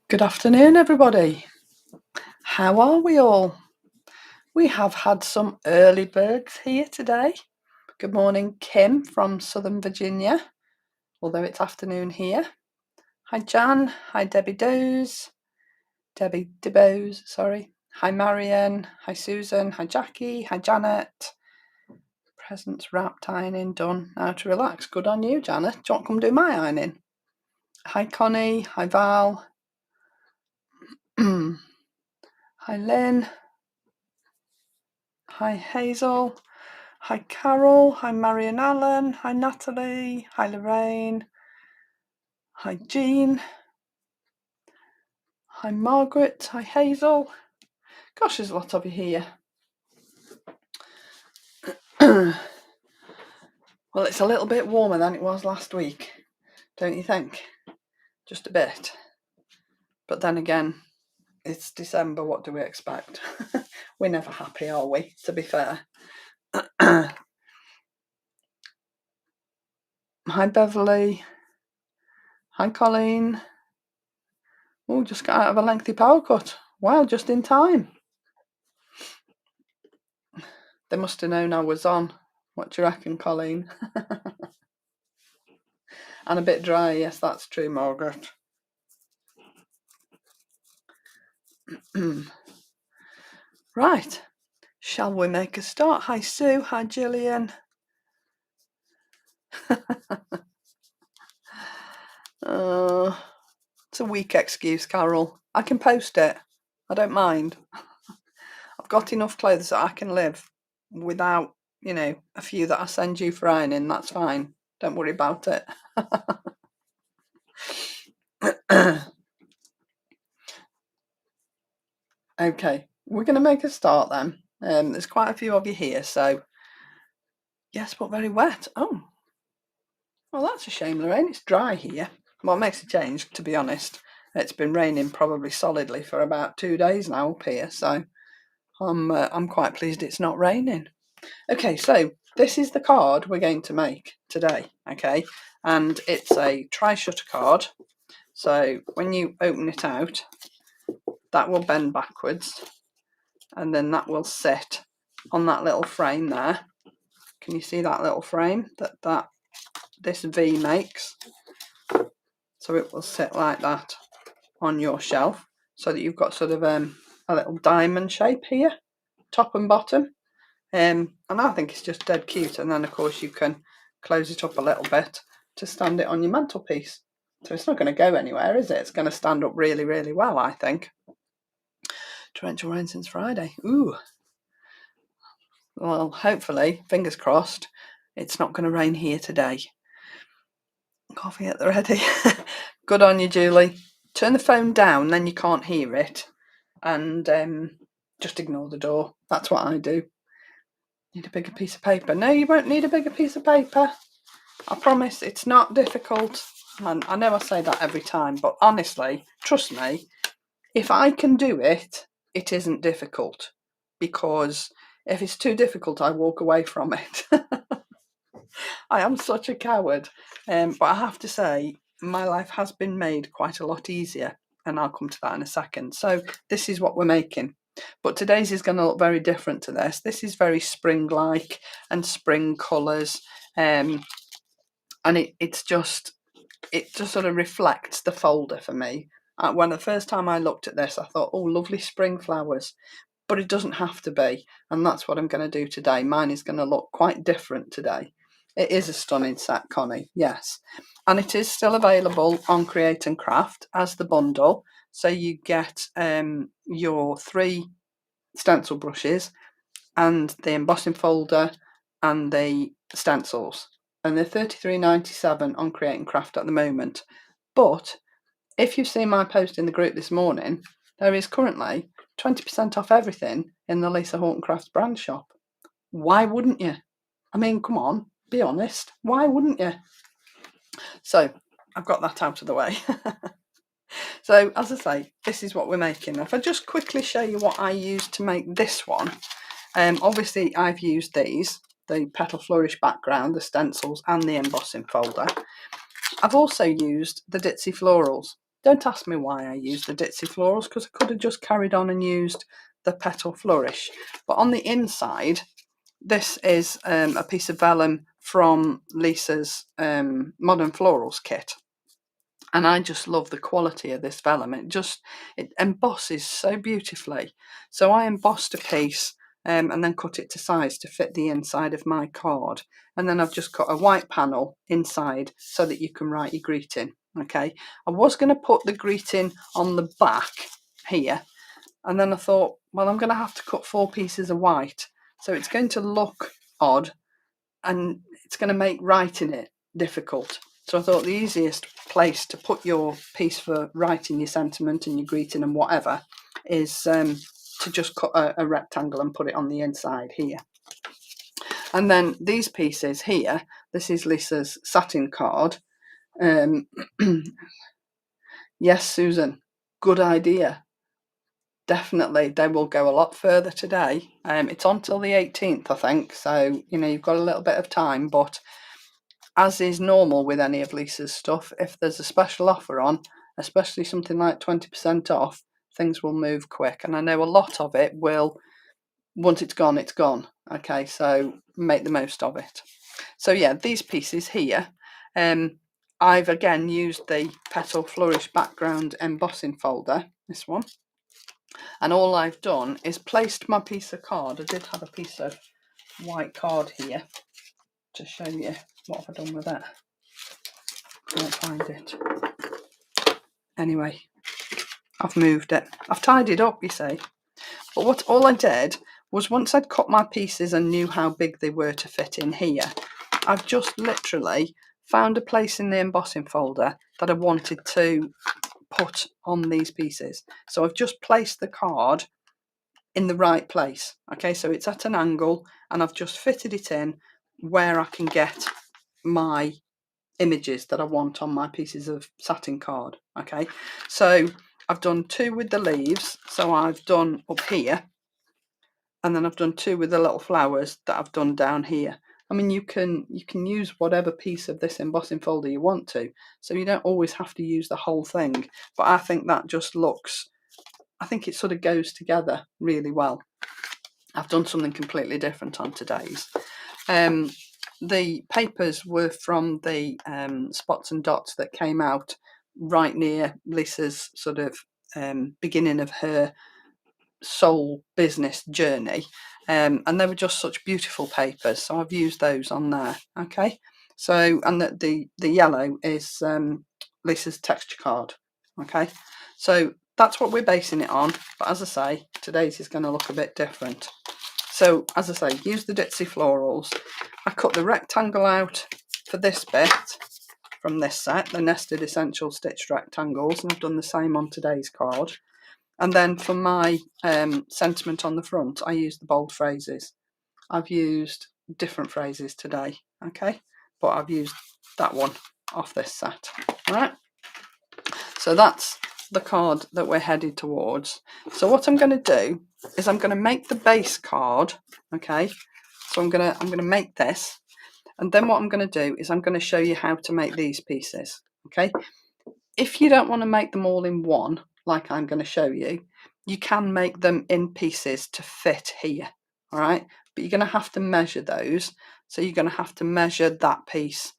Good afternoon, everybody. How are we all? We have had some early birds here today. Good morning, Kim from Southern Virginia, although it's afternoon here. Hi, Jan. Hi, Debbie Dibose, sorry. Hi, Marion. Hi, Susan. Hi, Jackie. Hi, Janet. Presents wrapped, ironing done. Now to relax. Good on you, Janet. Do you want to come do my ironing? Hi, Connie. Hi, Val. Hi, Lynn. Hi, Hazel. Hi, Carol. Hi, Marion Allen. Hi, Natalie. Hi, Lorraine. Hi, Jean. Hi, Margaret. Hi, Hazel. Gosh, there's a lot of you here. Well, it's a little bit warmer than it was last week, don't you think? Just a bit. But then again, it's December. What do we expect? We're never happy, are we, to be fair? Hi, Beverly. Hi, Colleen. Oh, just got out of a lengthy power cut. Wow, just in time. They must have known I was on. What do you reckon, Colleen? And a bit dry. Yes, that's true, Margaret. Right. Shall we make a start? Hi, Sue. Hi, Gillian. It's a weak excuse, Carol. I can post it. I don't mind. I've got enough clothes that I can live without, you know, a few that I send you for ironing. That's fine. Don't worry about it. Okay, we're going to make a start then. There's quite a few of you here, so yes, but very wet. Oh, well, that's a shame, Lorraine. It's dry here. Well, it makes a change, to be honest. It's been raining probably solidly for about 2 days now up here, so I'm quite pleased it's not raining. Okay, so this is the card we're going to make today, okay? And it's a tri-shutter card. So when you open it out, that will bend backwards, and then that will sit on that little frame there. Can you see that little frame that this V makes? So it will sit like that on your shelf, so that you've got sort of a little diamond shape here, top and bottom. And I think it's just dead cute. And then of course you can close it up a little bit to stand it on your mantelpiece. So it's not going to go anywhere, is it? It's going to stand up really, really well, I think. Torrential rain since Friday. Ooh. Well, hopefully, fingers crossed, It's not going to rain here today. Coffee at the ready. Good on you, Julie. Turn the phone down, then you can't hear it. And just ignore the door. That's what I do. Need a bigger piece of paper. No, you won't need a bigger piece of paper. I promise it's not difficult. And I know I say that every time, but honestly, trust me, if I can do it, it isn't difficult. Because if it's too difficult, I walk away from it. I am such a coward. But I have to say, my life has been made quite a lot easier. And I'll come to that in a second. So this is what we're making. But today's is going to look very different to this. This is very spring-like and spring colours. And it just sort of reflects the folder for me. When the first time I looked at this, I thought, oh, lovely spring flowers. But it doesn't have to be. And that's what I'm going to do today. Mine is going to look quite different today. It is a stunning set, Connie, yes. And it is still available on Create and Craft as the bundle. So you get your 3 stencil brushes and the embossing folder and the stencils. And they're $33.97 on Create and Craft at the moment. But if you've seen my post in the group this morning, there is currently 20% off everything in the Lisa Horton Crafts brand shop. Why wouldn't you? I mean, come on, be honest. Why wouldn't you? So I've got that out of the way. So as I say, this is what we're making. If I just quickly show you what I used to make this one. Obviously I've used these, the Petal Flourish background, the stencils and the embossing folder. I've also used the DITSY Florals. Don't ask me why I used the DITSY Florals, because I could have just carried on and used the Petal Flourish. But on the inside, this is a piece of vellum from Lisa's Modern Florals kit. And I just love the quality of this vellum. It embosses so beautifully. So I embossed a piece and then cut it to size to fit the inside of my card. And then I've just cut a white panel inside so that you can write your greeting. Okay, I was going to put the greeting on the back here. And then I thought, well, I'm going to have to cut 4 pieces of white. So it's going to look odd and it's going to make writing it difficult. So I thought the easiest place to put your piece for writing your sentiment and your greeting and whatever is to just cut a rectangle and put it on the inside here. And then these pieces here, this is Lisa's satin card. Yes, Susan, good idea. Definitely, they will go a lot further today. It's on till the 18th, I think. So, you know, you've got a little bit of time, but as is normal with any of Lisa's stuff, if there's a special offer on, especially something like 20% off, things will move quick. And I know a lot of it will, once it's gone, it's gone. Okay, so make the most of it. So yeah, these pieces here, I've again used the Petal Flourish background embossing folder, this one. And all I've done is placed my piece of card. I did have a piece of white card here to show you. What have I done with it? Can't find it. Anyway, I've moved it. I've tidied up, you see. But all I did was once I'd cut my pieces and knew how big they were to fit in here, I've just literally found a place in the embossing folder that I wanted to put on these pieces. So I've just placed the card in the right place. Okay, so it's at an angle and I've just fitted it in where I can get my images that I want on my pieces of satin card. Okay, so I've done 2 with the leaves, so I've done up here, and then I've done 2 with the little flowers that I've done down here. I mean, you can use whatever piece of this embossing folder you want to, so you don't always have to use the whole thing, but I think that just looks, I think it sort of goes together really well. I've done something completely different on today's. The papers were from the spots and dots that came out right near Lisa's sort of beginning of her soul business journey, and they were just such beautiful papers, so I've used those on there. Okay, so and the yellow is Lisa's texture card. Okay, so that's what we're basing it on, but as I say, today's is going to look a bit different. So as I say, use the DITSY Florals. I cut the rectangle out for this bit from this set, the nested essential stitched rectangles, and I've done the same on today's card. And then for my sentiment on the front, I used the bold phrases. I've used different phrases today, okay, but I've used that one off this set. All right, so that's the card that we're headed towards. So what I'm going to do is I'm going to make the base card, okay. So I'm going to make this, and then what I'm going to do is I'm going to show you how to make these pieces, okay. If you don't want to make them all in one, like I'm going to show you, you can make them in pieces to fit here, all right? But you're going to have to measure those. So you're going to have to measure that piece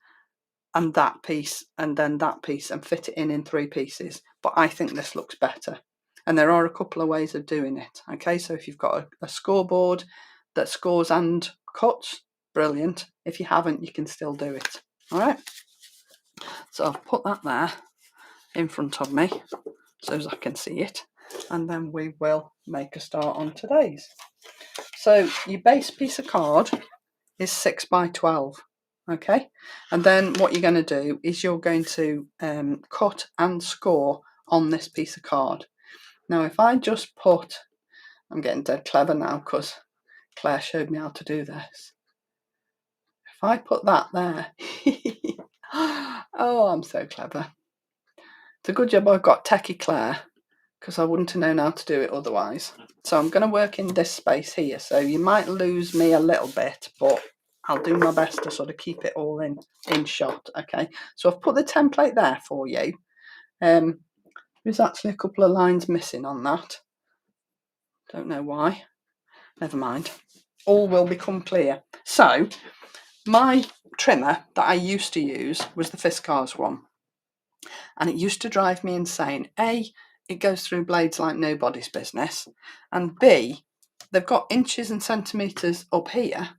and that piece and then that piece and fit it in 3 pieces. But I think this looks better. And there are a couple of ways of doing it, okay? So if you've got a scoreboard that scores and cuts, brilliant. If you haven't, you can still do it, all right? So I've put that there in front of me so as I can see it, and then we will make a start on today's. So your base piece of card is 6 by 12, okay, and then what you're going to do is you're going to cut and score on this piece of card. Now if I just put, I'm getting dead clever now because Claire showed me how to do this. If I put that there oh, I'm so clever. It's a good job I've got Techie Claire, because I wouldn't have known how to do it otherwise. So I'm going to work in this space here. So you might lose me a little bit, but I'll do my best to sort of keep it all in shot. Okay, so I've put the template there for you. There's actually a couple of lines missing on that. Don't know why. Never mind. All will become clear. So my trimmer that I used to use was the Fiskars one. And it used to drive me insane. A, it goes through blades like nobody's business. And B, they've got inches and centimetres up here.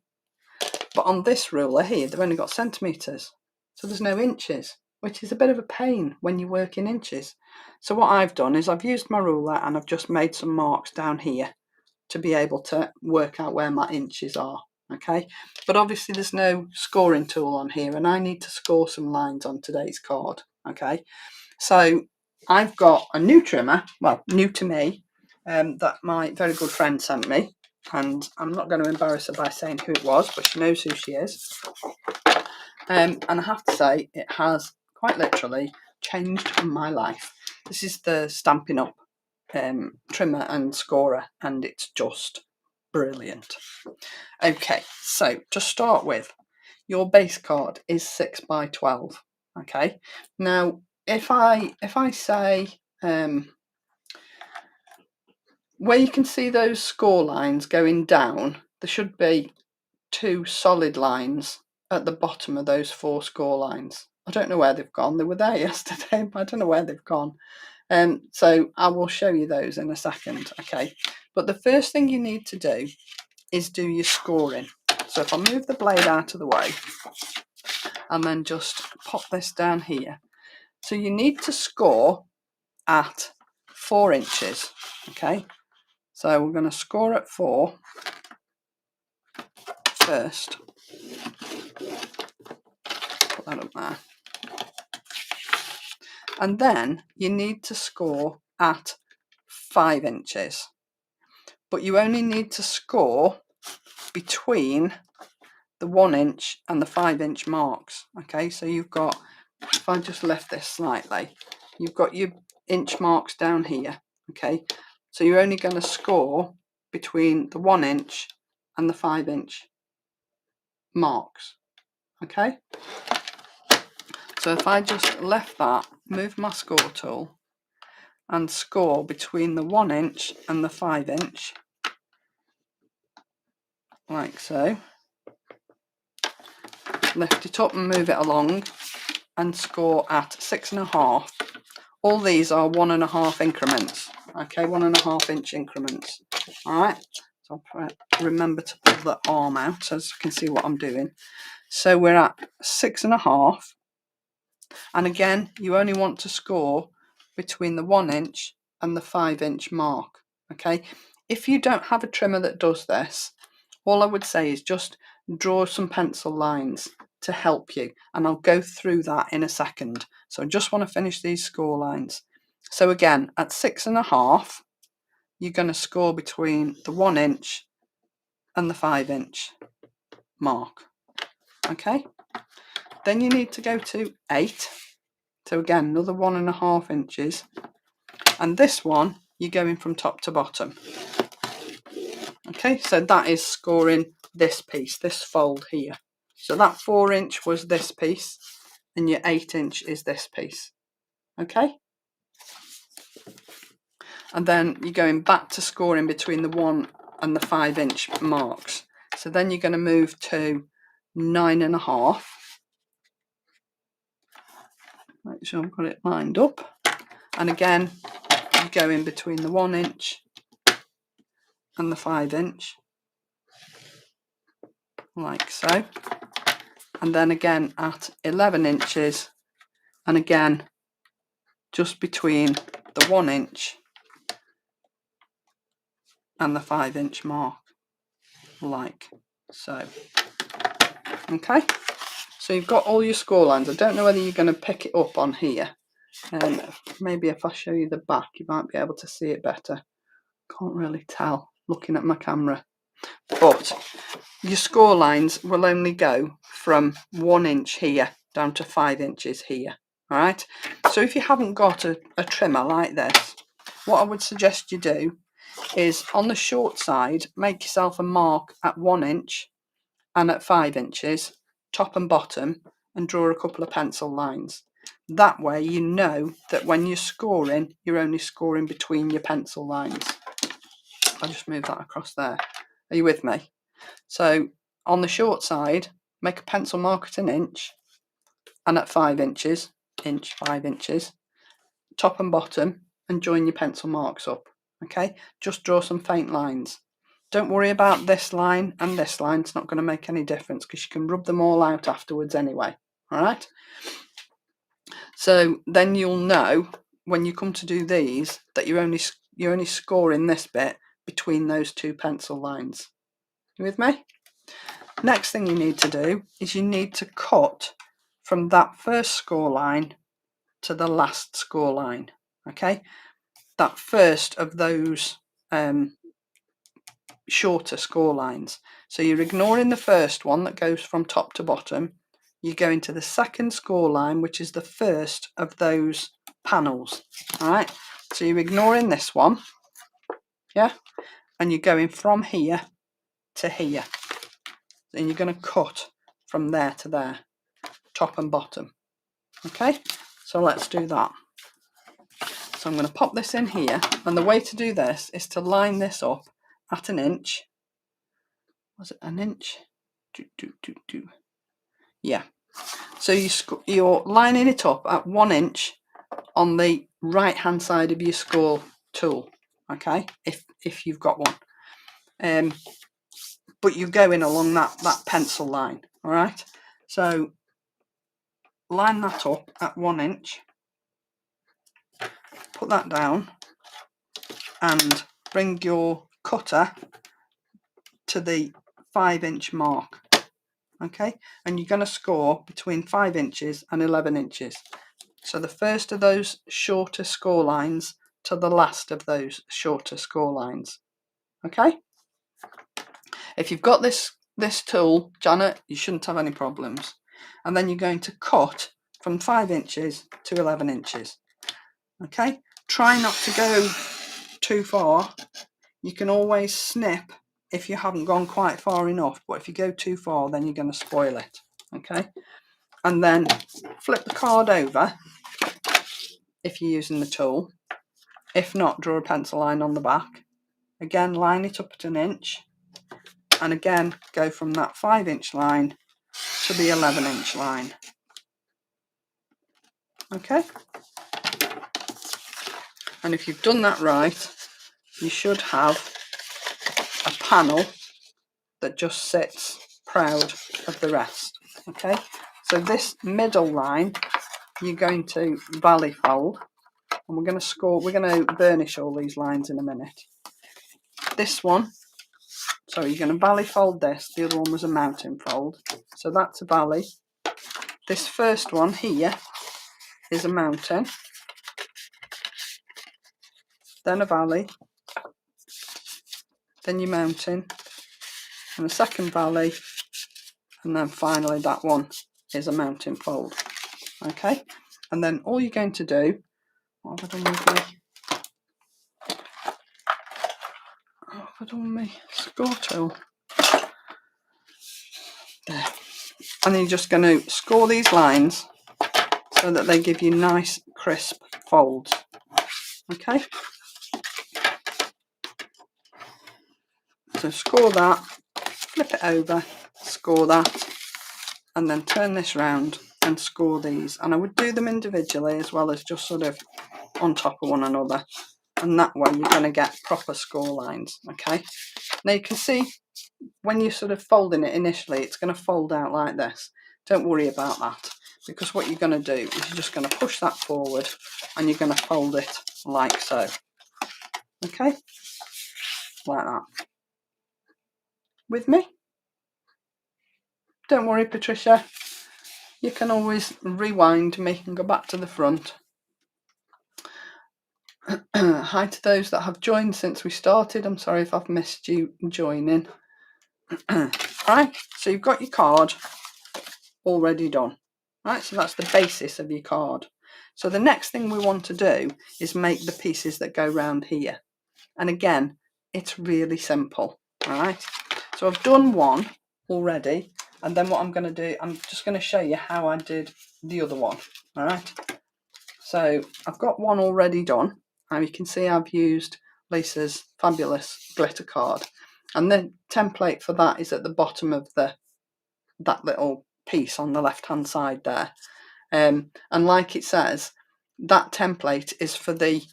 But on this ruler here, they've only got centimetres. So there's no inches, which is a bit of a pain when you work in inches. So what I've done is I've used my ruler and I've just made some marks down here to be able to work out where my inches are. Okay, but obviously there's no scoring tool on here and I need to score some lines on today's card. Okay, so I've got a new trimmer, well, new to me, that my very good friend sent me, and I'm not going to embarrass her by saying who it was, but she knows who she is. And I have to say, it has quite literally changed my life. This is the Stampin' Up trimmer and scorer, and it's just brilliant. Okay, so to start with, your base card is 6 by 12. Okay, now if I say where you can see those score lines going down, there should be 2 solid lines at the bottom of those 4 score lines. I don't know where they've gone. They were there yesterday, but I don't know where they've gone. So I will show you those in a second. Okay, but the first thing you need to do is do your scoring. So if I move the blade out of the way and then just pop this down here. So you need to score at 4 inches. Okay, so we're going to score at 4 first. Put that up there. And then you need to score at 5 inches. But you only need to score between the 1 inch and the 5 inch marks. Okay, so you've got, if I just lift this slightly, you've got your inch marks down here. Okay, so you're only going to score between the 1 inch and the 5 inch marks. Okay, so if I just left that, move my score tool and score between the 1 inch and the 5 inch, like so, lift it up and move it along and score at 6.5. All these are 1.5 increments. Okay, 1.5 inch increments. All right, so I'll remember to pull the arm out so you can see what I'm doing. So we're at 6.5, and again, you only want to score between the 1 inch and the 5 inch mark. Okay, if you don't have a trimmer that does this, all I would say is just draw some pencil lines to help you, and I'll go through that in a second. So I just want to finish these score lines. So again, at 6.5, you're going to score between the 1 inch and the 5 inch mark. Okay, then you need to go to 8. So again, another 1.5 inches, and this one you're going from top to bottom. Okay, so that is scoring this piece, this fold here. So that 4 inch was this piece, and your 8 inch is this piece. Okay, and then you're going back to scoring between the 1 and the 5 inch marks. So then you're going to move to 9.5. Make sure I've got it lined up. And again, you go in between the 1 inch and the 5 inch, like so. And then again at 11 inches, and again just between the 1 inch and the 5 inch mark, like so. Okay, so you've got all your score lines. I don't know whether you're going to pick it up on here, and maybe if I show you the back you might be able to see it better. Can't really tell looking at my camera, but your score lines will only go from 1 inch here down to 5 inches here. All right, so if you haven't got a trimmer like this, what I would suggest you do is on the short side make yourself a mark at 1 inch and at 5 inches, top and bottom, and draw a couple of pencil lines. That way you know that when you're scoring, you're only scoring between your pencil lines. I'll just move that across there. Are you with me? So on the short side, make a pencil mark at 1 inch and at 5 inches, 5 inches, top and bottom, and join your pencil marks up. Okay, just draw some faint lines. Don't worry about this line and this line, it's not going to make any difference because you can rub them all out afterwards anyway. All right, so then you'll know when you come to do these that you're only scoring this bit between those two pencil lines. You with me? Next thing you need to do is you need to cut from that first score line to the last score line. Okay, that first of those shorter score lines. So you're ignoring the first one that goes from top to bottom. You go into the second score line, which is the first of those panels. All right, so you're ignoring this one, yeah, and you're going from here to here, and you're going to cut from there to there, top and bottom. Okay, so let's do that. So I'm going to pop this in here, and the way to do this is to line this up at 1 inch. Was it 1 inch? Yeah. So you're lining it up at 1 inch on the right hand side of your score tool. Okay, if you've got one. But you're going along that pencil line. All right. So line that up at 1 inch. Put that down, and bring your cutter to the 5 inch mark. Okay, and you're going to score between 5 inches and 11 inches. So the first of those shorter score lines to the last of those shorter score lines. Okay, if you've got this tool, Janet, you shouldn't have any problems. And then you're going to cut from 5 inches to 11 inches. Okay, try not to go too far. You can always snip if you haven't gone quite far enough, but if you go too far, then you're going to spoil it. Okay, and then flip the card over if you're using the tool. If not, draw a pencil line on the back. Again, line it up at 1 inch, and again go from that 5 inch line to the 11 inch line. Okay, and if you've done that right, you should have a panel that just sits proud of the rest. Okay, so this middle line you're going to valley fold, and we're going to burnish all these lines in a minute. This one So you're going to valley fold this. The other one was a mountain fold. So that's a valley. This first one here is a mountain. Then a valley. Then your mountain. And a second valley. And then finally that one is a mountain fold. Okay. And then all you're going to do, what have I done with me? What have I done with me? Score tool. There. And then you're just going to score these lines so that they give you nice crisp folds. Okay. So score that, flip it over, score that, and then turn this round and score these. And I would do them individually as well as just sort of on top of one another. And that way you're going to get proper score lines. Okay. Now you can see when you're sort of folding it initially, it's going to fold out like this. Don't worry about that, because what you're going to do is you're just going to push that forward and you're going to fold it like so. Okay. Like that. With me? Don't worry, Patricia. You can always rewind me and go back to the front. Hi to those that have joined since we started. I'm sorry if I've missed you joining. Right, so you've got your card already done. Right, so that's the basis of your card. So the next thing we want to do is make the pieces that go round here. And again, it's really simple. All right, so I've done one already. And then what I'm going to do, I'm just going to show you how I did the other one. All right. So I've got one already done. And you can see I've used Lisa's fabulous glitter card. And the template for that is at the bottom of that little piece on the left-hand side there. And like it says, that template is for the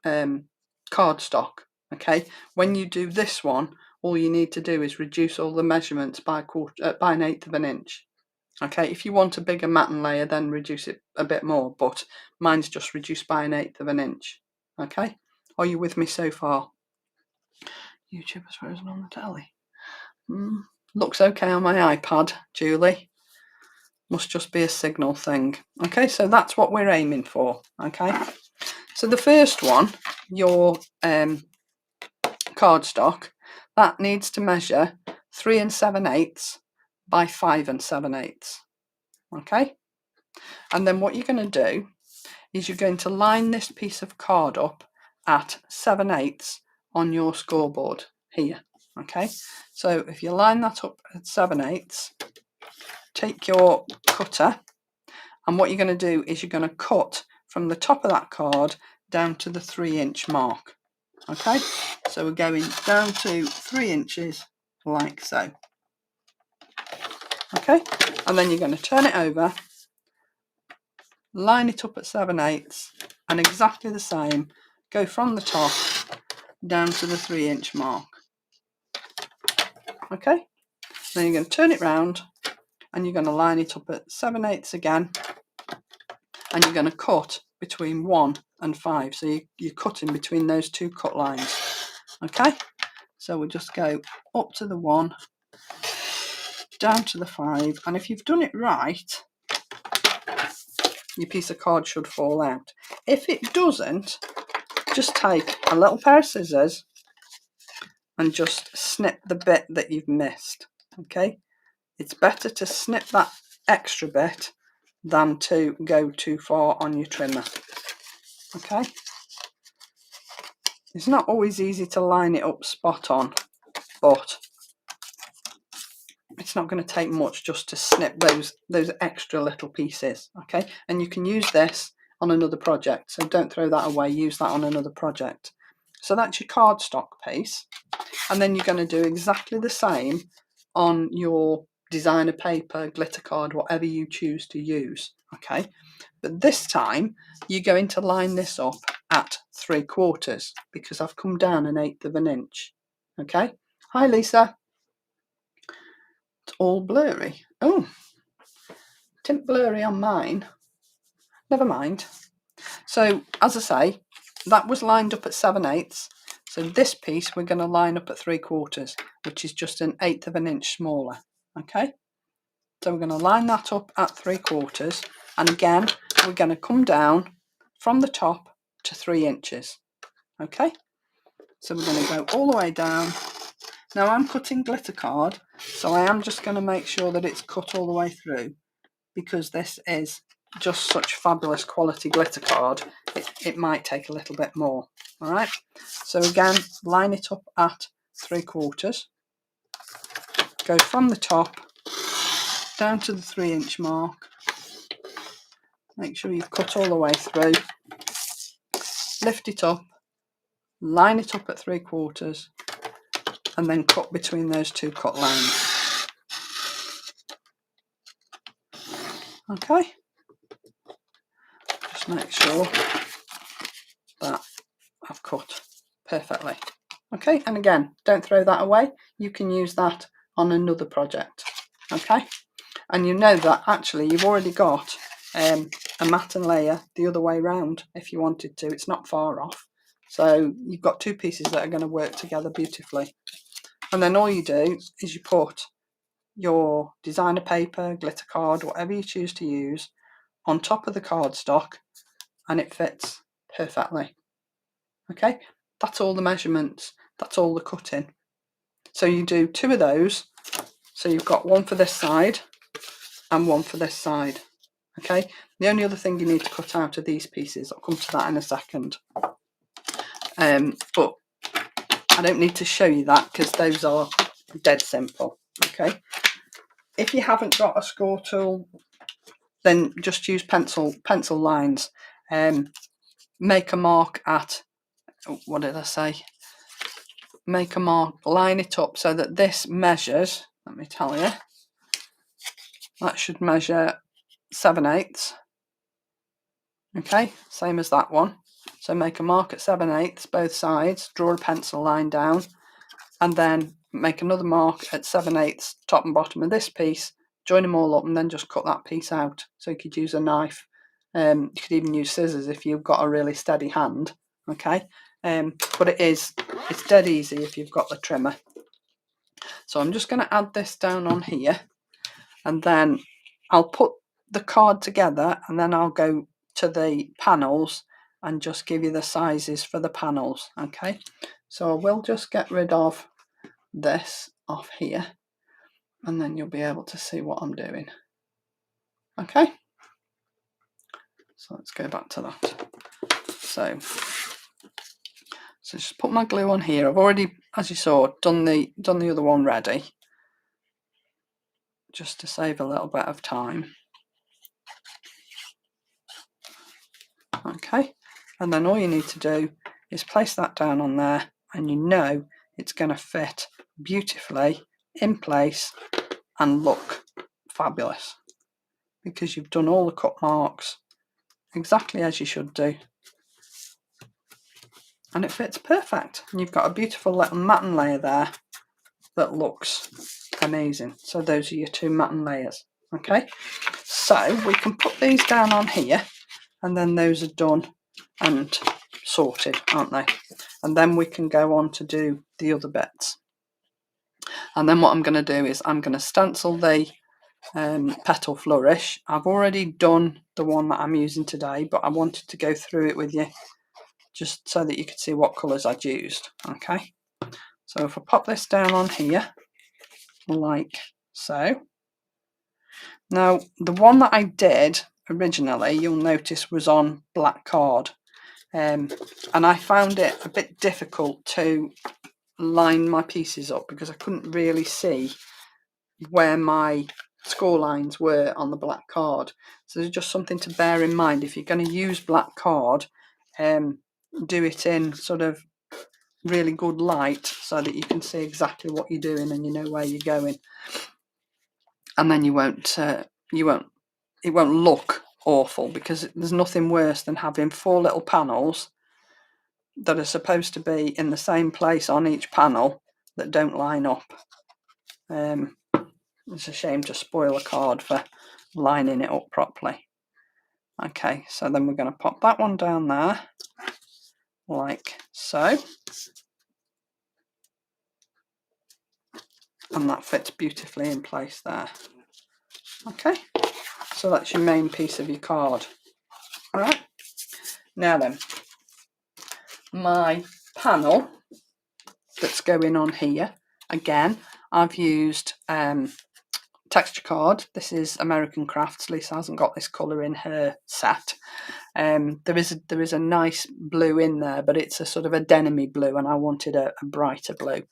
cardstock. Okay. When you do this one, all you need to do is reduce all the measurements by an eighth of an inch. Okay, if you want a bigger matten layer, then reduce it a bit more, but mine's just reduced by an eighth of an inch. Okay, are you with me so far? YouTube is frozen on the telly. Looks okay on my iPad, Julie. Must just be a signal thing. Okay, so that's what we're aiming for. Okay, so the first one, your cardstock, that needs to measure 3 7/8 by 5 7/8. Okay, and then what you're going to do is you're going to line this piece of card up at 7/8 on your scoreboard here. Okay, so if you line that up at 7/8, take your cutter, and what you're going to do is you're going to cut from the top of that card down to the 3-inch mark. Okay, so we're going down to 3 inches like so. Okay, and then you're going to turn it over, line it up at 7/8, and exactly the same, go from the top down to the 3-inch mark. Okay, then you're going to turn it round and you're going to line it up at 7/8 again, and you're going to cut between 1 and 5. So you're cutting between those two cut lines. Okay, so we'll just go up to the 1, down to the 5, and if you've done it right, your piece of card should fall out. If it doesn't, just take a little pair of scissors and just snip the bit that you've missed. Okay, it's better to snip that extra bit than to go too far on your trimmer. Okay, it's not always easy to line it up spot on, but it's not going to take much just to snip those extra little pieces. Okay, and you can use this on another project, so don't throw that away, use that on another project. So that's your cardstock piece, and then you're going to do exactly the same on your designer paper, glitter card, whatever you choose to use. Okay, but this time you're going to line this up at 3/4 because I've come down an eighth of an inch. Okay, hi Lisa. It's all blurry. Oh, tint blurry on mine. Never mind. So as I say, that was lined up at 7/8. So this piece we're going to line up at 3/4, which is just 1/8 of an inch smaller. Okay, so we're going to line that up at 3/4, and again we're going to come down from the top to 3 inches. Okay, so we're going to go all the way down. Now I'm cutting glitter card, so I am just going to make sure that it's cut all the way through, because this is just such fabulous quality glitter card. It might take a little bit more. All right, so again, line it up at 3/4, go from the top down to the 3 inch mark, make sure you've cut all the way through, lift it up, line it up at 3/4, and then cut between those two cut lines. Okay, just make sure that I've cut perfectly. Okay, and again, don't throw that away. You can use that on another project. Okay, and you know that actually you've already got a matten layer the other way round if you wanted to. It's not far off. So you've got two pieces that are going to work together beautifully. And then all you do is you put your designer paper, glitter card, whatever you choose to use, on top of the cardstock, and it fits perfectly. Okay, that's all the measurements, that's all the cutting. So you do 2 of those, so you've got one for this side and one for this side. Okay, the only other thing you need to cut out are these pieces. I'll come to that in a second. But I don't need to show you that because those are dead simple. Okay, if you haven't got a score tool, then just use pencil lines. Make a mark at, what did I say? Make a mark, line it up so that this measures, let me tell you, that should measure 7/8. Okay, same as that one. So make a mark at 7/8 both sides, draw a pencil line down, and then make another mark at 7/8 top and bottom of this piece, join them all up, and then just cut that piece out. So you could use a knife, you could even use scissors if you've got a really steady hand. Okay, but it's dead easy if you've got the trimmer. So I'm just going to add this down on here, and then I'll put the card together, and then I'll go to the panels and just give you the sizes for the panels. Okay, so I will just get rid of this off here, and then you'll be able to see what I'm doing. Okay, so let's go back to that. So just put my glue on here. I've already, as you saw, done the other one ready, just to save a little bit of time. Okay, and then all you need to do is place that down on there, and you know it's going to fit beautifully in place and look fabulous because you've done all the cut marks exactly as you should do, and it fits perfect, and you've got a beautiful little matten layer there that looks amazing. So those are your 2 matten layers. Okay, so we can put these down on here, and then those are done and sorted, aren't they? And then we can go on to do the other bits. And then what I'm going to do is I'm going to stencil the Petal Flourish. I've already done the one that I'm using today, but I wanted to go through it with you just so that you could see what colours I'd used. Okay, so if I pop this down on here like so. Now the one that I did originally, you'll notice, was on black card, and I found it a bit difficult to line my pieces up because I couldn't really see where my score lines were on the black card. So there's just something to bear in mind. If you're going to use black card, do it in sort of really good light so that you can see exactly what you're doing and you know where you're going, and then it won't look awful, because there's nothing worse than having 4 little panels that are supposed to be in the same place on each panel that don't line up. It's a shame to spoil a card for lining it up properly. Okay, so then we're going to pop that one down there like so. and that fits beautifully in place there. Okay, so that's your main piece of your card. All right, now then, my panel that's going on here, again, I've used texture card. This is American Crafts. Lisa hasn't got this colour in her set. There is a nice blue in there, but it's a sort of a denim-y blue, and I wanted a brighter blue.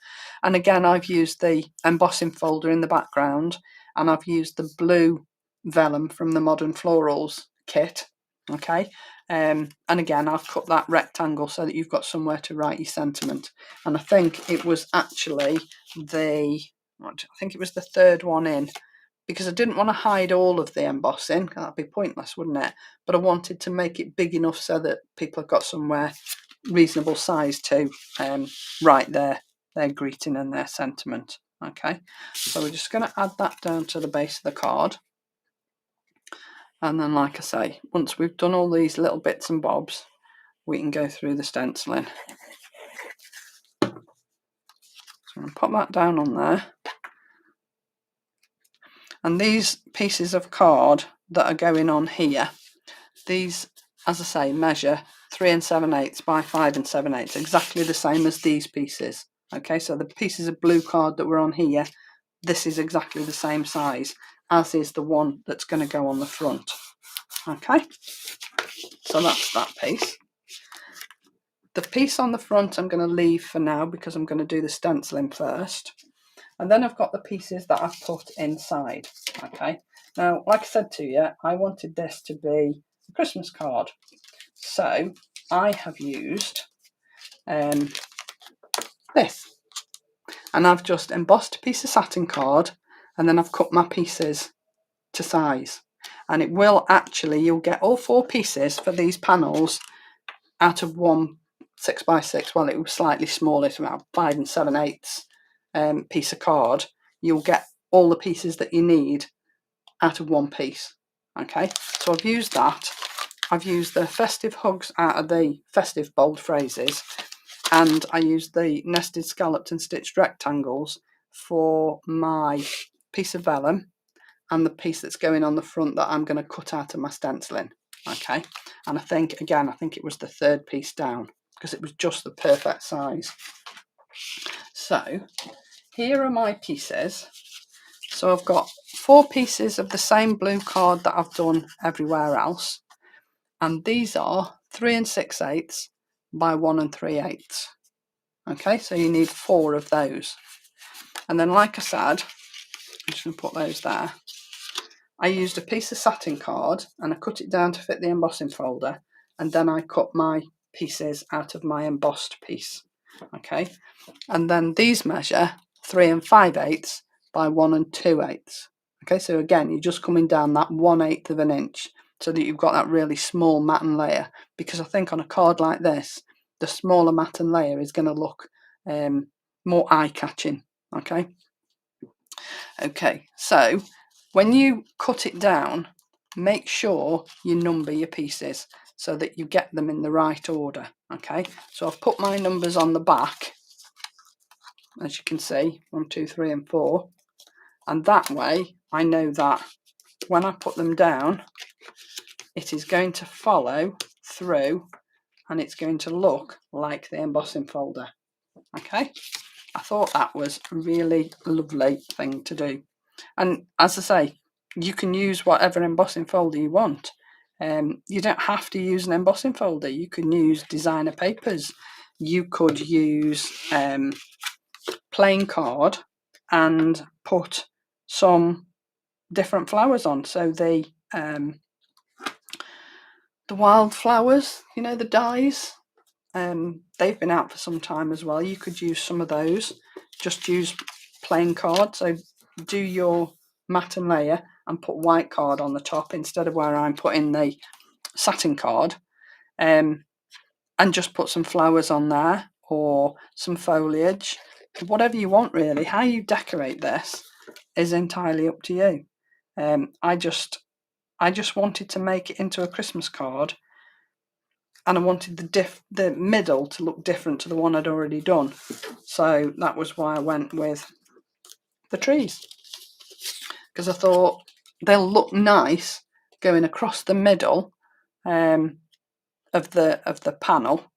And again, I've used the embossing folder in the background, and I've used the blue vellum from the Modern Florals kit. Okay, and again, I've cut that rectangle so that you've got somewhere to write your sentiment. And I think it was actually the third one in, because I didn't want to hide all of the embossing. That'd be pointless, wouldn't it? But I wanted to make it big enough so that people have got somewhere reasonable size to write their greeting and their sentiment. Okay, so we're just going to add that down to the base of the card. And then, like I say, once we've done all these little bits and bobs, we can go through the stenciling. So I'm going to pop that down on there. And these pieces of card that are going on here, these, as I say, measure 3 7/8 by 5 7/8, exactly the same as these pieces. Okay, so the pieces of blue card that were on here, this is exactly the same size as is the one that's going to go on the front. Okay, so that's that piece. The piece on the front I'm going to leave for now because I'm going to do the stenciling first. And then I've got the pieces that I've put inside. Okay, now, like I said to you, I wanted this to be a Christmas card. So I have used this. And I've just embossed a piece of satin card, and then I've cut my pieces to size. And it will actually, you'll get all 4 pieces for these panels out of one 6x6. Well, it was slightly smaller, it's about 5 7/8 piece of card. You'll get all the pieces that you need out of one piece. Okay, so I've used that. I've used the festive hugs out of the festive bold phrases, and I used the nested, scalloped and stitched rectangles for my piece of vellum and the piece that's going on the front that I'm going to cut out of my stenciling. Okay, and I think it was the 3rd piece down because it was just the perfect size. So here are my pieces. So I've got 4 pieces of the same blue card that I've done everywhere else, and these are 3 6/8 by 1 3/8. Okay, so you need 4 of those. And then, like I said, I'm just going to put those there. I used a piece of satin card and I cut it down to fit the embossing folder, and then I cut my pieces out of my embossed piece. Okay, and then these measure 3 5/8 by 1 2/8. Okay, so again, you're just coming down that 1/8 of an inch so that you've got that really small matten layer, because I think on a card like this, the smaller matten layer is going to look more eye-catching. Okay, so when you cut it down, make sure you number your pieces so that you get them in the right order. Okay, so I've put my numbers on the back, as you can see, 1 2 3 and 4, and that way I know that when I put them down, it is going to follow through and it's going to look like the embossing folder. Okay, I thought that was a really lovely thing to do. And as I say, you can use whatever embossing folder you want. You don't have to use an embossing folder. You can use designer papers. You could use plain card and put some different flowers on. So the wildflowers, you know, the dies, they've been out for some time as well. You could use some of those. Just use plain card. So do your matten layer and put white card on the top instead of where I'm putting the satin card, and just put some flowers on there or some foliage, whatever you want really. How you decorate this is entirely up to you. I just wanted to make it into a Christmas card, and I wanted the middle to look different to the one I'd already done, so that was why I went with the trees, because I thought they'll look nice going across the middle of the panel,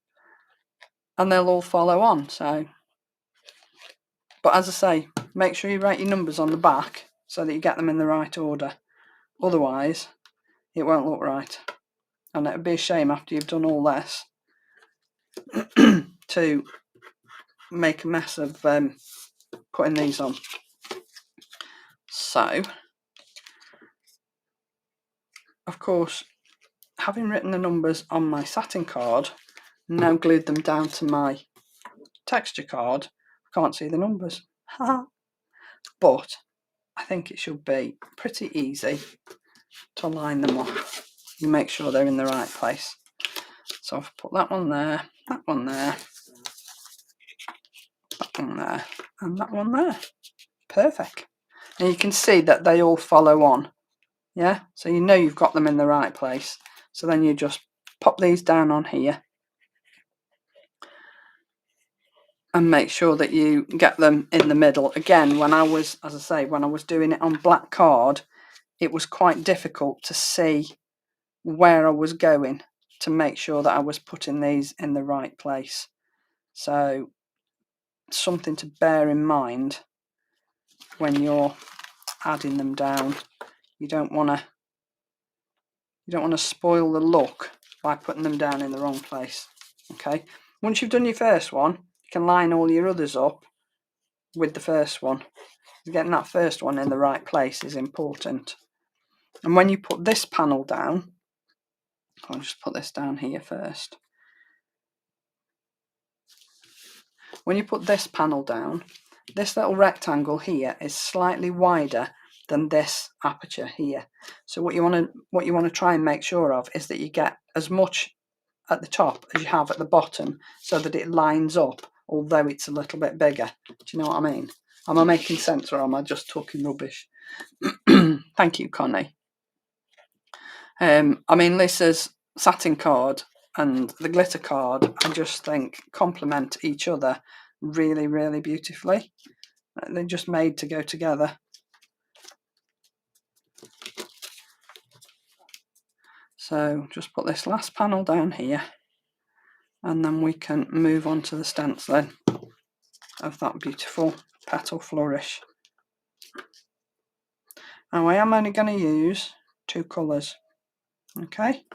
and they'll all follow on. So, but as I say, make sure you write your numbers on the back so that you get them in the right order. Otherwise, it won't look right, and it would be a shame after you've done all this to make a mess of putting these on. So, of course, having written the numbers on my satin card, now glued them down to my texture card, I can't see the numbers. But I think it should be pretty easy to line them up and make sure they're in the right place. So I've put that one there, that one there, that one there, and that one there. Perfect. And you can see that they all follow on. Yeah, so you know you've got them in the right place. So then you just pop these down on here and make sure that you get them in the middle. Again, when I was, as I say, when I was doing it on black card, it was quite difficult to see where I was going to make sure that I was putting these in the right place. So something to bear in mind when you're adding them down. You don't want to spoil the look by putting them down in the wrong place. Okay, once you've done your first one, you can line all your others up with the first one. Getting that first one in the right place is important. And when you put this panel down, I'll just put this down here first. When you put this panel down, this little rectangle here is slightly wider than this aperture here. So what you want to try and make sure of is that you get as much at the top as you have at the bottom, so that it lines up, although it's a little bit bigger. Do you know what I mean? Am I making sense, or am I just talking rubbish? Thank you, Connie. I mean, Lisa's satin card and the glitter card, I just think complement each other really, really beautifully. They're just made to go together. So just put this last panel down here, and then we can move on to the stenciling of that beautiful Petal Flourish. Now I am only going to use 2 colours. Okay,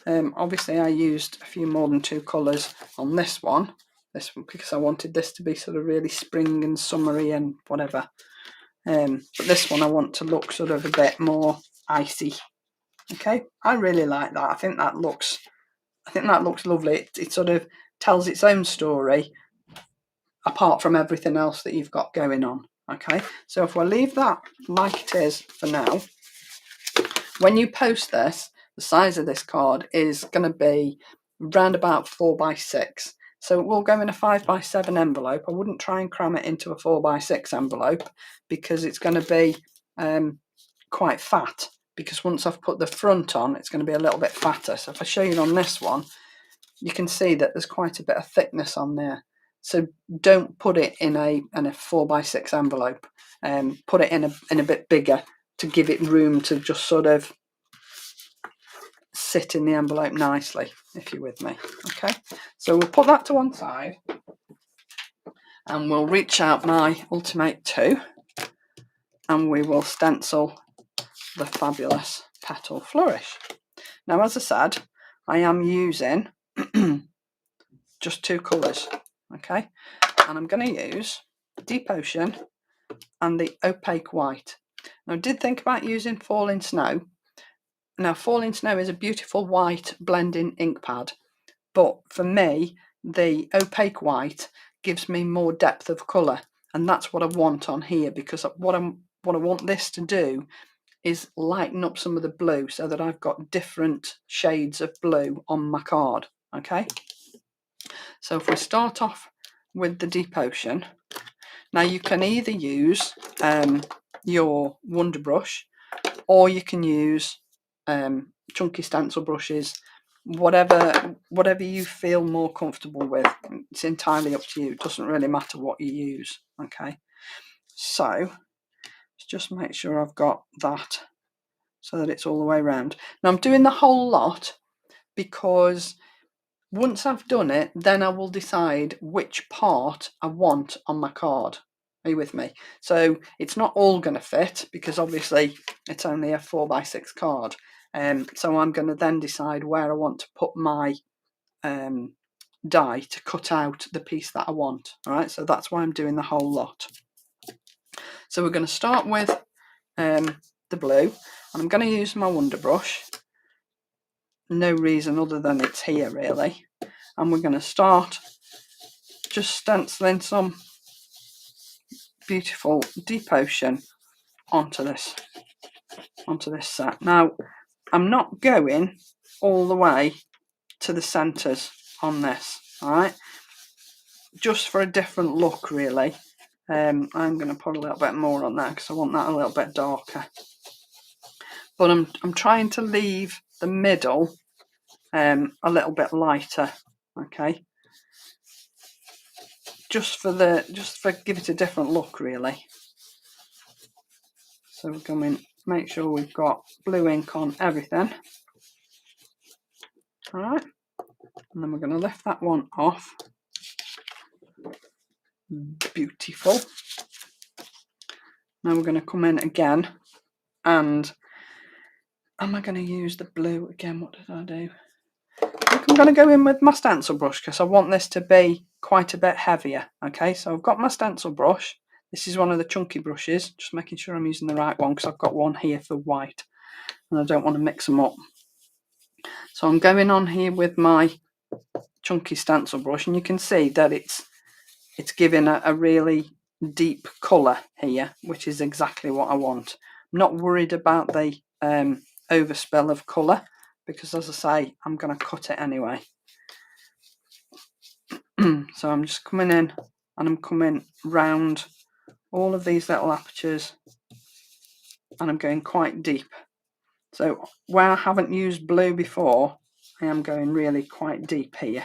obviously I used a few more than 2 colours on this one because I wanted this to be sort of really spring and summery and whatever. But this one I want to look sort of a bit more icy. Okay, I really like that. I think that looks lovely. It sort of tells its own story apart from everything else that you've got going on. Okay, so if we leave that like it is for now, when you post this, the size of this card is going to be around about 4x6. So it will go in a 5x7 envelope. I wouldn't try and cram it into a 4x6 envelope because it's going to be quite fat, because once I've put the front on, it's going to be a little bit fatter. So if I show you on this one, you can see that there's quite a bit of thickness on there. So don't put it in a 4x6 envelope. Put it in a bit bigger to give it room to just sort of sit in the envelope nicely, if you're with me. Okay, so we'll put that to one side, and we'll reach out my Ultimate 2, and we will stencil the fabulous Petal Flourish. Now, as I said, I am using just 2 colours. Okay, and I'm going to use Deep Ocean and the Opaque White. Now, I did think about using Falling Snow. Now, Falling Snow is a beautiful white blending ink pad, but for me, the Opaque White gives me more depth of colour, and that's what I want on here, because what I want this to do is lighten up some of the blue so that I've got different shades of blue on my card. Okay, so if we start off with the Deep Ocean, now you can either use your Wonder Brush, or you can use chunky stencil brushes, whatever you feel more comfortable with. It's entirely up to you. It doesn't really matter what you use. Okay, so Just make sure I've got that so that it's all the way around. Now I'm doing the whole lot because once I've done it, then I will decide which part I want on my card. Are you with me? So it's not all going to fit because obviously it's only a 4x6 card. So I'm going to then decide where I want to put my die to cut out the piece that I want. All right, so that's why I'm doing the whole lot. So we're going to start with the blue, and I'm going to use my Wonder Brush. No reason other than it's here really. And we're going to start just stenciling some beautiful deep ocean onto this set. Now I'm not going all the way to the centres on this, all right, just for a different look really. I'm going to put a little bit more on that because I want that a little bit darker, but I'm trying to leave the middle a little bit lighter, okay, just for give it a different look really. So we're going to make sure we've got blue ink on everything. All right, and then we're going to lift that one off. Beautiful. Now we're going to come in again, and am I going to use the blue again? What did I do? I think I'm going to go in with my stencil brush because I want this to be quite a bit heavier. Okay, so I've got my stencil brush. This is one of the chunky brushes, just making sure I'm using the right one because I've got one here for white and I don't want to mix them up. So I'm going on here with my chunky stencil brush, and you can see that it's giving a really deep colour here, which is exactly what I want. I'm not worried about the overspill of colour because, as I say, I'm going to cut it anyway. So I'm just coming in and I'm coming round all of these little apertures and I'm going quite deep. So where I haven't used blue before, I am going really quite deep here.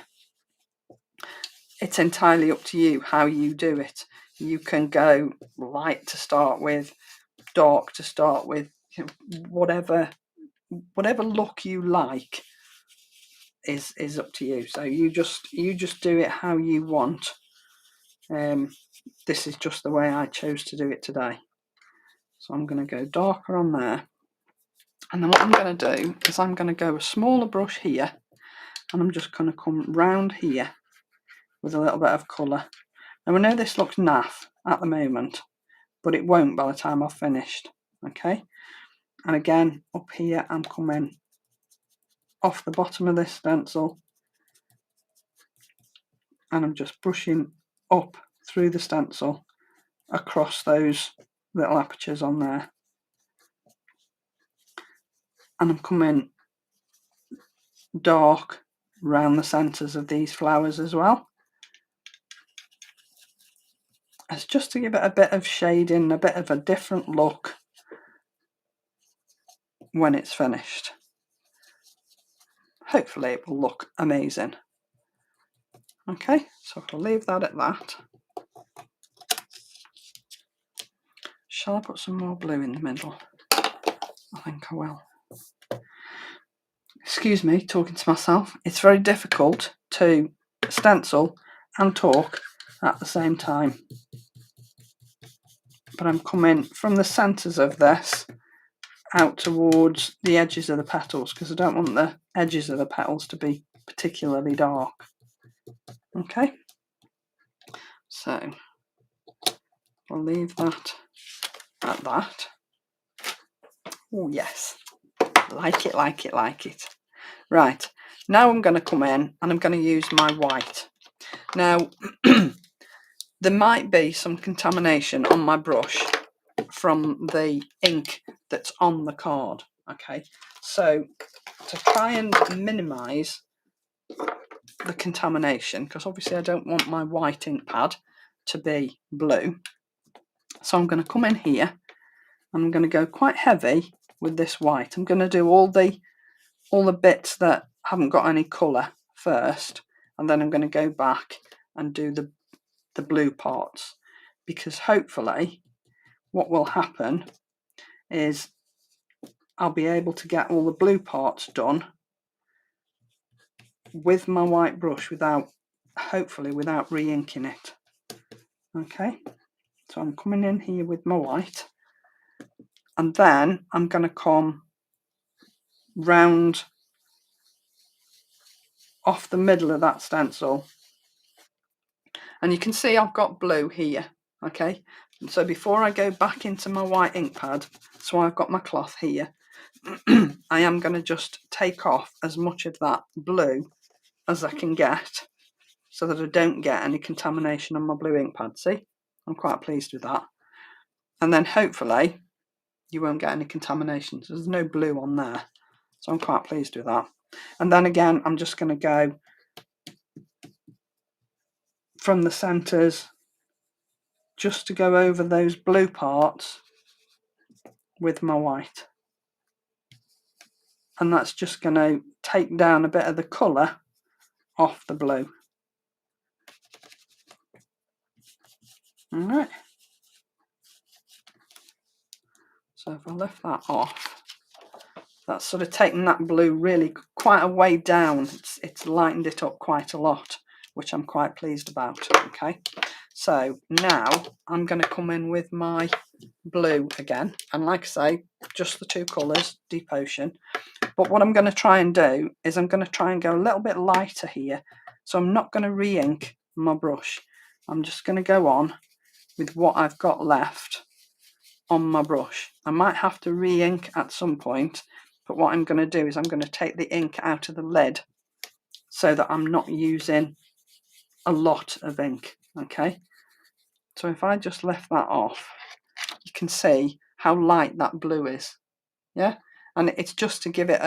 It's entirely up to you how you do it. You can go light to start with, dark to start with, you know, whatever look you like is up to you. So you just do it how you want. This is just the way I chose to do it today. So I'm going to go darker on there, and then what I'm going to do is I'm going to go a smaller brush here, and I'm just going to come round here with a little bit of colour. Now I know this looks naff at the moment, but it won't by the time I've finished. Okay, and again up here I'm coming off the bottom of this stencil and I'm just brushing up through the stencil across those little apertures on there, and I'm coming dark around the centres of these flowers as well. It's just to give it a bit of shading, a bit of a different look when it's finished. Hopefully it will look amazing. Okay, so I'll leave that at that. Shall I put some more blue in the middle? I think I will. Excuse me, talking to myself. It's very difficult to stencil and talk at the same time. But I'm coming from the centres of this out towards the edges of the petals because I don't want the edges of the petals to be particularly dark. Okay, so I'll leave that at that. Oh yes, like it, like it, like it. Right, now I'm going to come in and I'm going to use my white. Now there might be some contamination on my brush from the ink that's on the card. Okay, so to try and minimise the contamination, because obviously I don't want my white ink pad to be blue, so I'm going to come in here and I'm going to go quite heavy with this white. I'm going to do all the bits that haven't got any colour first, and then I'm going to go back and do the blue parts, because hopefully what will happen is I'll be able to get all the blue parts done with my white brush hopefully without re-inking it. Okay, so I'm coming in here with my white, and then I'm going to come round off the middle of that stencil, and you can see I've got blue here. Okay, and so before I go back into my white ink pad, so I've got my cloth here, I am going to just take off as much of that blue as I can get, so that I don't get any contamination on my blue ink pad. See, I'm quite pleased with that. And then hopefully you won't get any contamination. So there's no blue on there, so I'm quite pleased with that. And then again, I'm just going to go from the centres just to go over those blue parts with my white, and that's just going to take down a bit of the colour off the blue. Alright, so if I lift that off, that's sort of taken that blue really quite a way down. It's lightened it up quite a lot, which I'm quite pleased about. Okay, so now I'm going to come in with my blue again, and like I say, just the two colours, Deep Ocean. But what I'm going to try and do is I'm going to try and go a little bit lighter here, so I'm not going to re-ink my brush. I'm just going to go on with what I've got left on my brush. I might have to re-ink at some point, but what I'm going to do is I'm going to take the ink out of the lid so that I'm not using a lot of ink. Okay, so if I just lift that off, you can see how light that blue is. Yeah, and it's just to give it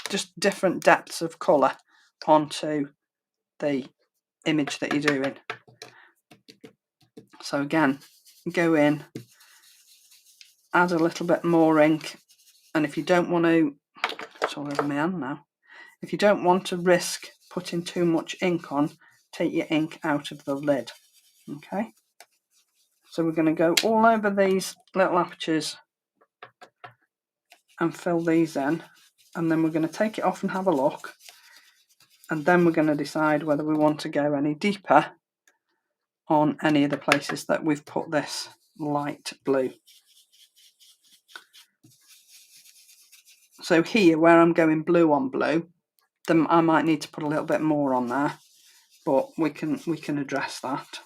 just different depths of colour onto the image that you're doing. So again, go in, add a little bit more ink, and if you don't want to, it's all over my hand now, if you don't want to risk putting too much ink on, take your ink out of the lid. Okay, so we're going to go all over these little apertures and fill these in, and then we're going to take it off and have a look, and then we're going to decide whether we want to go any deeper on any of the places that we've put this light blue. So here, where I'm going blue on blue, then I might need to put a little bit more on there, but we can address that.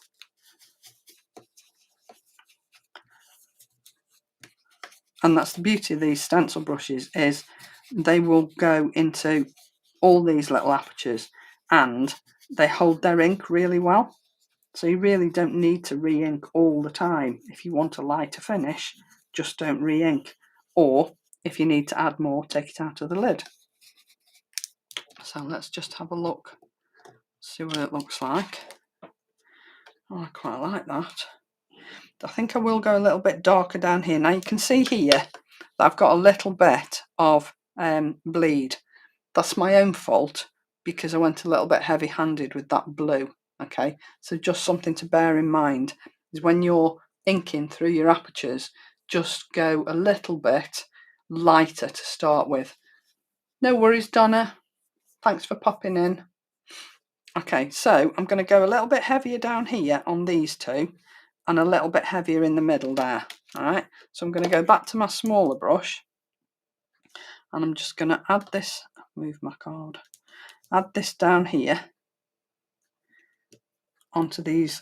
And that's the beauty of these stencil brushes, is they will go into all these little apertures and they hold their ink really well. So you really don't need to re-ink all the time. If you want a lighter finish, just don't re-ink. Or if you need to add more, take it out of the lid. So let's just have a look, see what it looks like. Oh, I quite like that. I think I will go a little bit darker down here. Now you can see here that I've got a little bit of bleed. That's my own fault because I went a little bit heavy-handed with that blue. Okay, so just something to bear in mind is when you're inking through your apertures, just go a little bit lighter to start with. No worries, Donna. Thanks for popping in. Okay, so I'm going to go a little bit heavier down here on these two and a little bit heavier in the middle there. All right, so I'm going to go back to my smaller brush and I'm just going to add this, move my card, add this down here onto these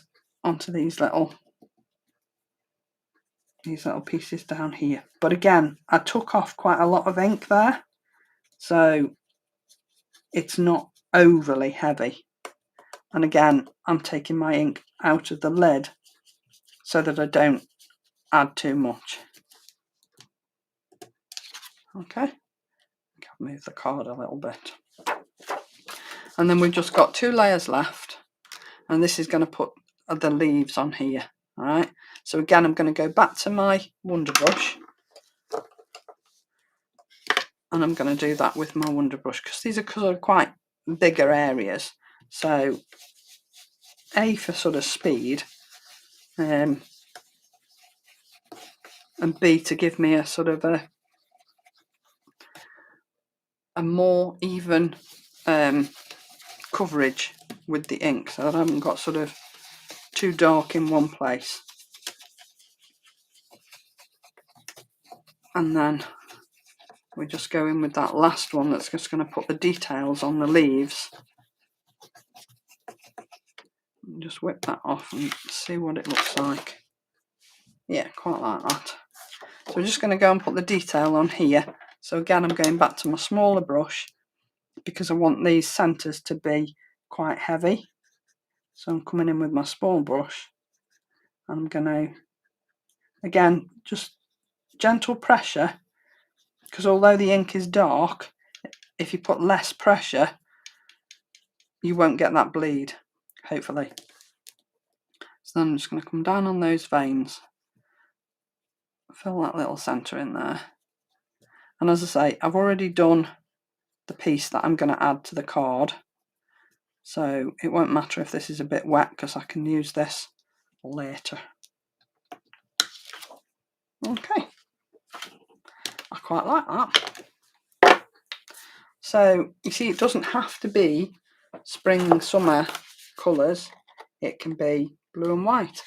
little pieces down here. But again, I took off quite a lot of ink there, so it's not overly heavy. And again, I'm taking my ink out of the lid so that I don't add too much. Okay, I'll move the card a little bit. And then we've just got 2 layers left, and this is going to put the leaves on here. All right, so again, I'm going to go back to my Wonder Brush, and I'm going to do that with my Wonder Brush because these are sort of quite bigger areas. So A, for sort of speed, and B, to give me a sort of a more even coverage with the ink, so that I haven't got sort of too dark in one place. And then we just go in with that last one that's just going to put the details on the leaves. And just whip that off and see what it looks like. Yeah, quite like that. So we're just going to go and put the detail on here. So again, I'm going back to my smaller brush because I want these centres to be quite heavy. So I'm coming in with my small brush and I'm going to, again, just gentle pressure, because although the ink is dark, if you put less pressure, you won't get that bleed, hopefully. So then I'm just going to come down on those veins, fill that little centre in there. And as I say, I've already done the piece that I'm going to add to the card. So it won't matter if this is a bit wet because I can use this later. Okay, I quite like that. So you see, it doesn't have to be spring, summer colours. It can be blue and white.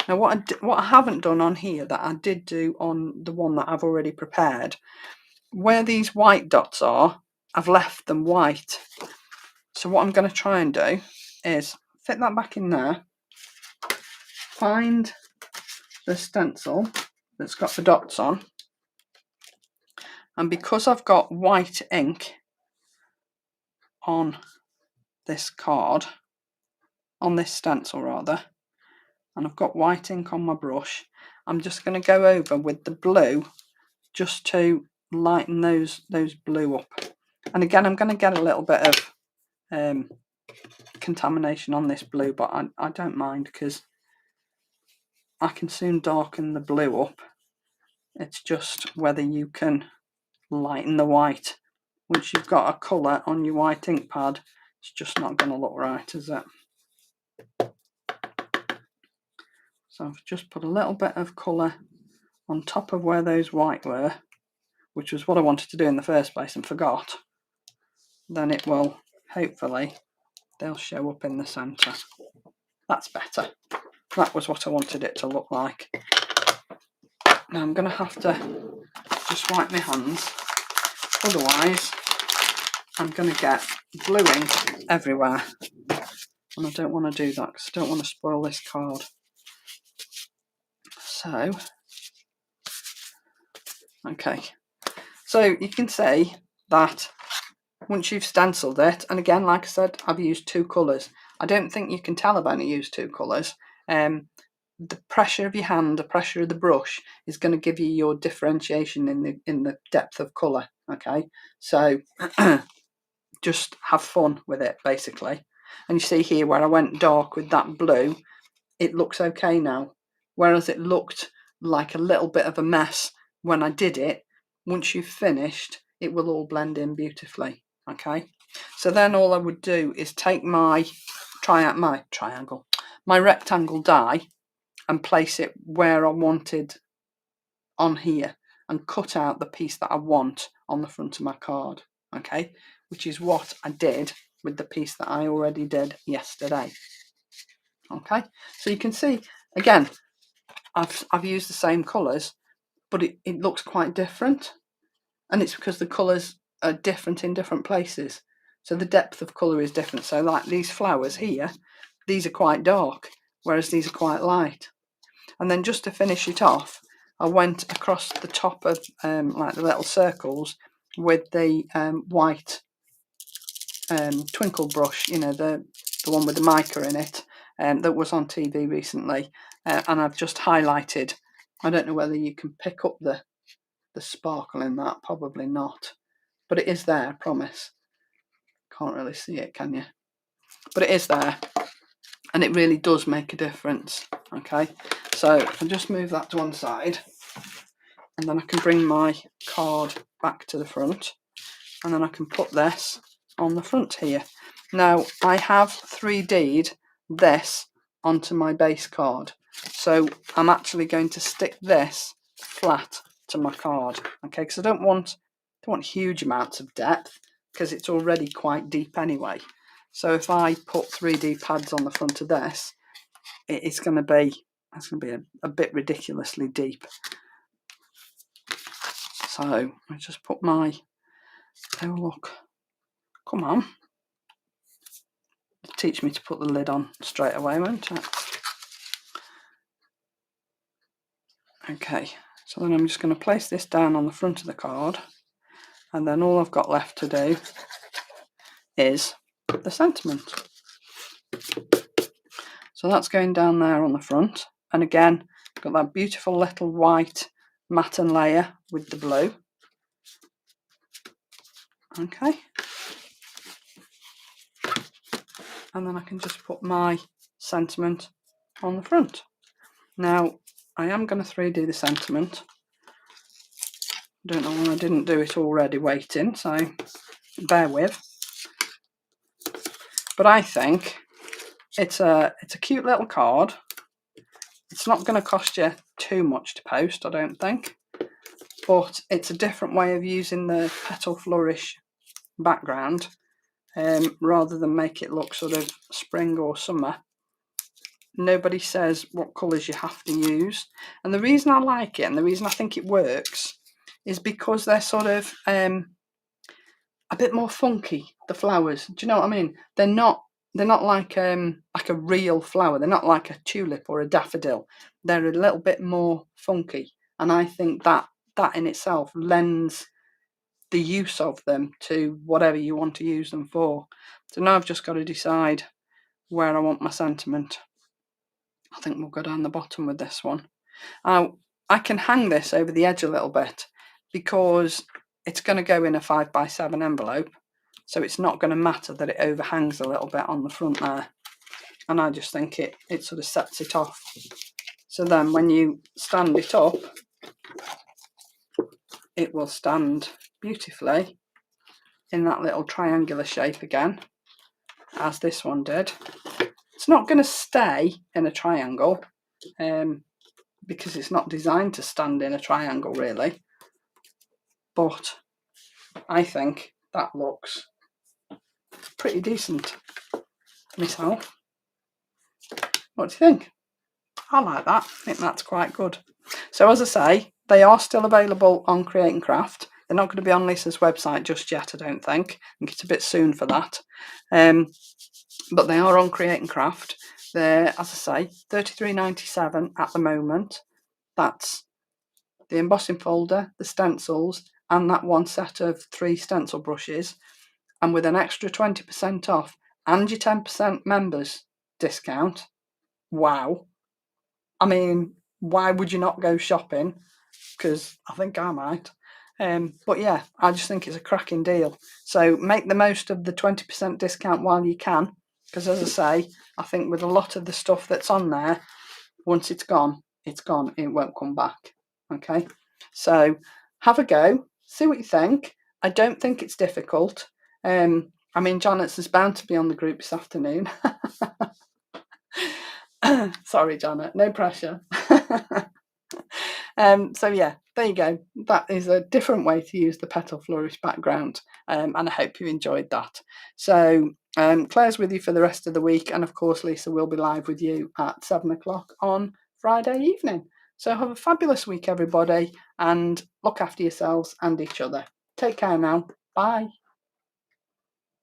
Now what I haven't done on here that I did do on the one that I've already prepared, where these white dots are, I've left them white. So what I'm going to try and do is fit that back in there, find the stencil that's got the dots on, and because I've got white ink on this card, on this stencil rather, and I've got white ink on my brush, I'm just going to go over with the blue just to lighten those blue up. And again, I'm going to get a little bit of contamination on this blue, but I don't mind because I can soon darken the blue up. It's just whether you can lighten the white. Once you've got a colour on your white ink pad, it's just not going to look right, is it? So I've just put a little bit of colour on top of where those white were, which was what I wanted to do in the first place and forgot. Then it will, hopefully, they'll show up in the centre. That's better. That was what I wanted it to look like. Now I'm going to have to just wipe my hands, otherwise I'm going to get blue ink everywhere, and I don't want to do that because I don't want to spoil this card. So, okay, so you can see that once you've stenciled it, and again, like I said, I've used two colours. I don't think you can tell I've only used two colours. The pressure of your hand, the pressure of the brush is going to give you your differentiation in the depth of colour. Okay, so just have fun with it basically. And you see here where I went dark with that blue, it looks okay now, whereas it looked like a little bit of a mess when I did it. Once you've finished, it will all blend in beautifully. Okay, so then all I would do is take my rectangle die and place it where I wanted on here and cut out the piece that I want on the front of my card. Okay, which is what I did with the piece that I already did yesterday. Okay, so you can see again, I've used the same colours, but it looks quite different, and it's because the colours are different in different places. So the depth of colour is different. So like these flowers here, these are quite dark, whereas these are quite light. And then just to finish it off, I went across the top of like the little circles with the white twinkle brush, you know, the one with the mica in it, that was on TV recently, and I've just highlighted. I don't know whether you can pick up the sparkle in that, probably not, but it is there, I promise. Can't really see it, can you? But it is there, and it really does make a difference. Okay, so I can just move that to one side, and then I can bring my card back to the front, and then I can put this on the front here. Now I have 3D'd this onto my base card, so I'm actually going to stick this flat to my card, okay, because I don't want huge amounts of depth because it's already quite deep anyway. So if I put 3D pads on the front of this, it's going to be a bit ridiculously deep. So I just put my, oh look, come on, teach me to put the lid on straight away, won't it? Okay, so then I'm just going to place this down on the front of the card, and then all I've got left to do is the sentiment. So that's going down there on the front, and again got that beautiful little white matten layer with the blue. Okay, and then I can just put my sentiment on the front. Now I am going to 3D the sentiment. I don't know why I didn't do it already waiting, so bear with. But I think it's a cute little card. It's not going to cost you too much to post, I don't think, but it's a different way of using the Petal Flourish background, rather than make it look sort of spring or summer. Nobody says what colours you have to use, and the reason I like it and the reason I think it works is because they're sort of a bit more funky, the flowers. Do you know what I mean? They're not like a real flower. They're not like a tulip or a daffodil. They're a little bit more funky, and I think that in itself lends the use of them to whatever you want to use them for. So now I've just got to decide where I want my sentiment. I think we'll go down the bottom with this one. I can hang this over the edge a little bit because it's going to go in a 5x7 envelope, so it's not going to matter that it overhangs a little bit on the front there, and I just think it sort of sets it off. So then when you stand it up, it will stand beautifully in that little triangular shape again, as this one did. It's not going to stay in a triangle because it's not designed to stand in a triangle really, but I think that looks pretty decent myself. What do you think? I like that. I think that's quite good. So as I say, they are still available on Create and Craft. They're not going to be on Lisa's website just yet, I don't think. I think it's a bit soon for that. But they are on Create and Craft. They're, as I say, $33.97 at the moment. That's the embossing folder, the stencils, and that one set of 3 stencil brushes. And with an extra 20% off and your 10% members discount. Wow. I mean, why would you not go shopping? Because I think I might. But yeah, I just think it's a cracking deal. So make the most of the 20% discount while you can. Because as I say, I think with a lot of the stuff that's on there, once it's gone, it won't come back. Okay, so have a go, see what you think. I don't think it's difficult. I mean, Janet's is bound to be on the group this afternoon. Sorry, Janet, no pressure. So yeah, there you go. That is a different way to use the Petal Flourish background, and I hope you enjoyed that. So Claire's with you for the rest of the week, and of course Lisa will be live with you at 7 o'clock on Friday evening. So have a fabulous week, everybody, and look after yourselves and each other. Take care now. Bye.